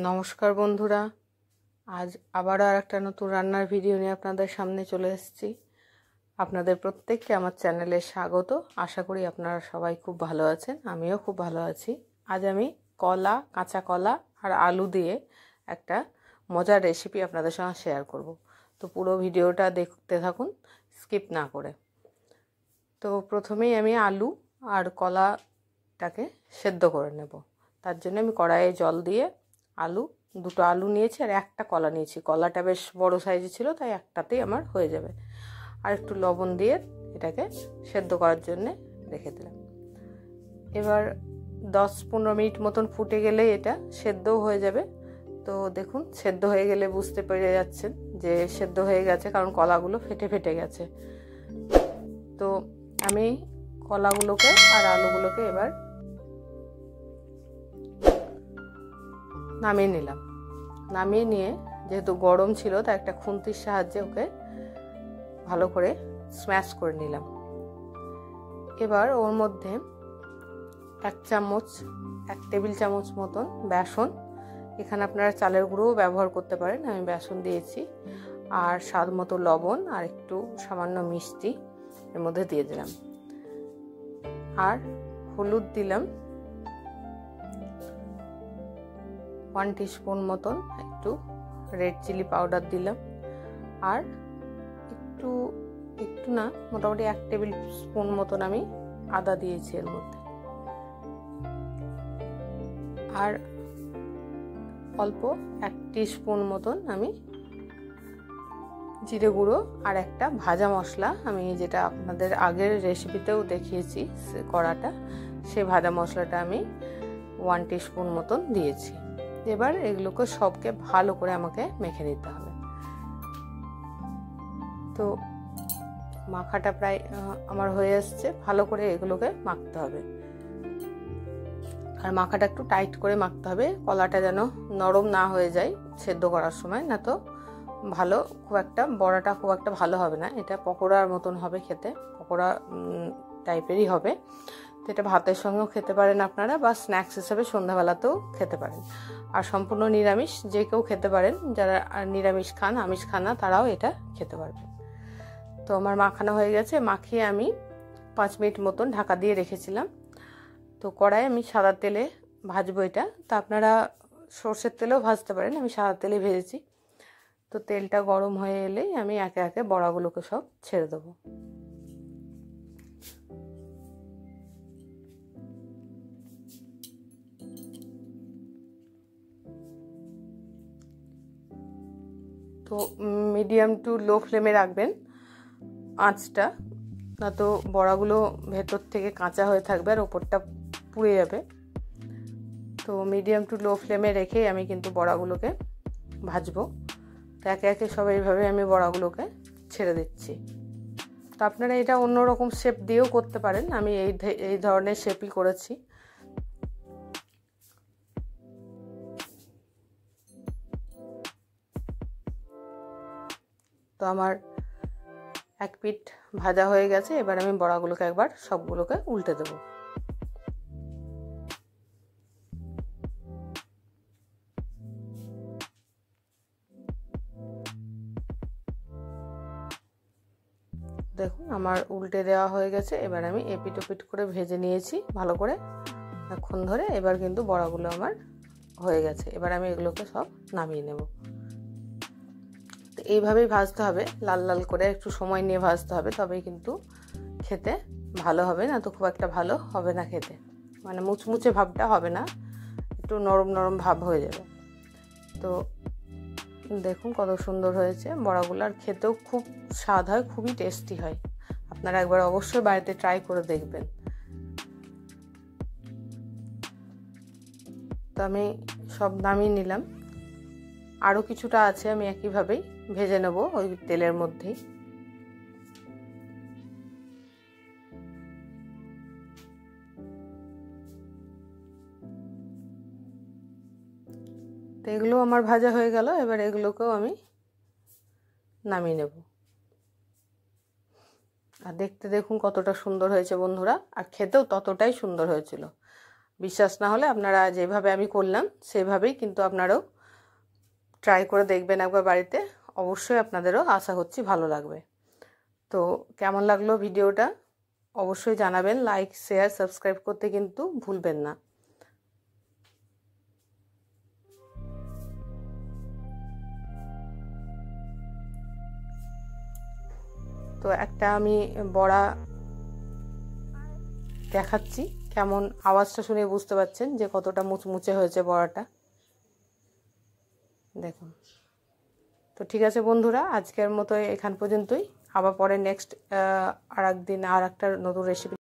নমস্কার বন্ধুরা, আজ আবারও আরেকটা নতুন রান্নার ভিডিও নিয়ে আপনাদের সামনে চলে এসেছি। আপনাদের প্রত্যেককে আমার চ্যানেলে স্বাগত। আশা করি আপনারা সবাই খুব ভালো আছেন, আমিও খুব ভালো আছি। আজ আমি কাঁচা কলা আর আলু দিয়ে একটা মজার রেসিপি আপনাদের সঙ্গে শেয়ার করব। তো পুরো ভিডিওটা দেখতে থাকুন, স্কিপ না করে। তো প্রথমেই আমি আলু আর কলাটাকে সেদ্ধ করে নেব। তার জন্য আমি কড়াইয়ে জল দিয়ে দুটো আলু নিয়েছি আর একটা কলা নিয়েছি। কলাটা বেশ বড় সাইজে ছিল, তাই একটাতেই আমার হয়ে যাবে। আর একটু লবণ দিয়ে এটাকে সেদ্ধ করার জন্য রেখে দিলাম। এবার 10-15 মিনিট মতন ফুটে গেলে এটা সেদ্ধও হয়ে যাবে। তো দেখুন, সেদ্ধ হয়ে গেলে বুঝতে পেরে যাচ্ছেন যে সেদ্ধ হয়ে গেছে, কারণ কলাগুলো ফেটে ফেটে গেছে। তো আমি কলাগুলোকে আর আলুগুলোকে এবার নামিয়ে নিলাম। নামিয়ে নিয়ে, যেহেতু গরম ছিল, তাই একটা খুন্তির সাহায্যে ওকে ভালো করে স্ম্যাশ করে নিলাম। এবার ওর মধ্যে 1 টেবিল চামচ মতন বেসন, এখানে আপনারা চালের গুঁড়োও ব্যবহার করতে পারেন, আমি বেসন দিয়েছি, আর স্বাদ মতো লবণ আর একটু সামান্য মিষ্টি এর মধ্যে দিয়ে দিলাম। আর হলুদ দিলাম 1 টিস্পুন মতন, একটু রেড চিলি পাউডার দিলাম, আর একটু না, মোটামুটি 1 টেবিল স্পুন মতন আমি আদা দিয়েছি এর মধ্যে। আর অল্প 1 টিস্পুন মতন আমি জিরে গুঁড়ো, আর একটা ভাজা মশলা, আমি যেটা আপনাদের আগের রেসিপিতেও দেখিয়েছি কড়াটা, সেই ভাজা মশলাটা আমি 1 টিস্পুন মতন দিয়েছি। এবার এগুলোকে সবকে ভালো করে আমাকে মেখে নিতে হবে। তো মাখাটা প্রায় আমার হয়ে আসছে, ভালো করে এগুলোকে মাখতে হবে। আর মাখাটা একটু টাইট করে মাখতে হবে, কলাটা যেন নরম না হয়ে যায় সেদ্ধ করার সময়, না তো বড়াটা খুব একটা ভালো হবে না। এটা পকোড়ার মতন হবে খেতে, পকোড়া টাইপেরই হবে। তো এটা ভাতের সঙ্গেও খেতে পারেন আপনারা, বা স্ন্যাক্স হিসেবে সন্ধ্যাবেলাতেও খেতে পারেন। আর সম্পূর্ণ নিরামিষ যে কেউ খেতে পারেন, যারা নিরামিষ খান, আমিষ খান না, তারাও এটা খেতে পারবেন। তো আমার মাখানো হয়ে গেছে। মাখিয়ে আমি 5 মিনিট মতন ঢাকা দিয়ে রেখেছিলাম। তো কড়াই আমি সাদা তেলে ভাজবো এটা। তো আপনারা সর্ষের তেলেও ভাজতে পারেন, আমি সাদা তেলে ভেজেছি। তো তেলটা গরম হয়ে এলেই আমি একে একে বড়াগুলোকে সব ছেড়ে দেবো। তো মিডিয়াম টু লো ফ্লেমে রাখবেন আঁচটা, না তো বড়াগুলো ভেতর থেকে কাঁচা হয়ে থাকবে আর ওপরটা পুড়ে যাবে। তো মিডিয়াম টু লো ফ্লেমে রেখেই আমি কিন্তু বড়াগুলোকে ভাজবো। তো একে একে সব এইভাবে আমি বড়াগুলোকে ছেড়ে দিচ্ছি। তো আপনারা এটা অন্যরকম শেপ দিয়েও করতে পারেন, আমি এই ধরনের শেপই করেছি। তো আমার 1 পিঠ ভাজা হয়ে গেছে। এবার আমি বড়াগুলোকে একবার সবগুলোকে উল্টে দেবো। দেখুন, আমার উল্টে দেওয়া হয়ে গেছে। এবার আমি এপিট ওপিট করে ভেজে নিয়েছি ভালো করে অনেকক্ষণ ধরে। এবার কিন্তু বড়াগুলো আমার হয়ে গেছে। এবার আমি এগুলোকে সব নামিয়ে নেব। তো এইভাবেই ভাজতে হবে, লাল লাল করে একটু সময় নিয়ে ভাজতে হবে, তবেই কিন্তু খেতে ভালো হবে, না তো খুব একটা ভালো হবে না খেতে, মানে মুচমুচে ভাবটা হবে না, একটু নরম নরম ভাব হয়ে যাবে। তো দেখুন কত সুন্দর হয়েছে বড়াগুলো, আর খেতেও খুব স্বাদ হয়, খুবই টেস্টি হয়। আপনারা একবার অবশ্যই বাড়িতে ট্রাই করে দেখবেন। তো আমি সব নামিয়ে নিলাম। আরও কিছুটা আছে, আমি একইভাবেই ভেজে নেব ওই তেলের মধ্যেই। তো এগুলো আমার ভাজা হয়ে গেল। এবার এগুলোকেও আমি নামিয়ে নেব। আর দেখতে দেখুন কতটা সুন্দর হয়েছে বন্ধুরা, আর খেতেও ততটাই সুন্দর হয়েছিল। বিশ্বাস না হলে আপনারা যেভাবে আমি করলাম সেভাবেই কিন্তু আপনারাও ট্রাই করে দেখবেন একবার বাড়িতে। অবশ্যই আপনাদেরও আশা করছি ভালো লাগবে। তো কেমন লাগলো ভিডিওটা অবশ্যই জানাবেন। লাইক, শেয়ার, সাবস্ক্রাইব করতে কিন্তু ভুলবেন না। তো একটা আমি বড়া দেখাচ্ছি, কেমন আওয়াজটা শুনে বুঝতে পারছেন যে কতটা মুচমুচে হয়েছে বড়াটা, দেখুন। তো ঠিক আছে বন্ধুরা, আজকের মতো এখান পর্যন্তই। আবার পরে নেক্সট আর একদিন আর একটা নতুন রেসিপি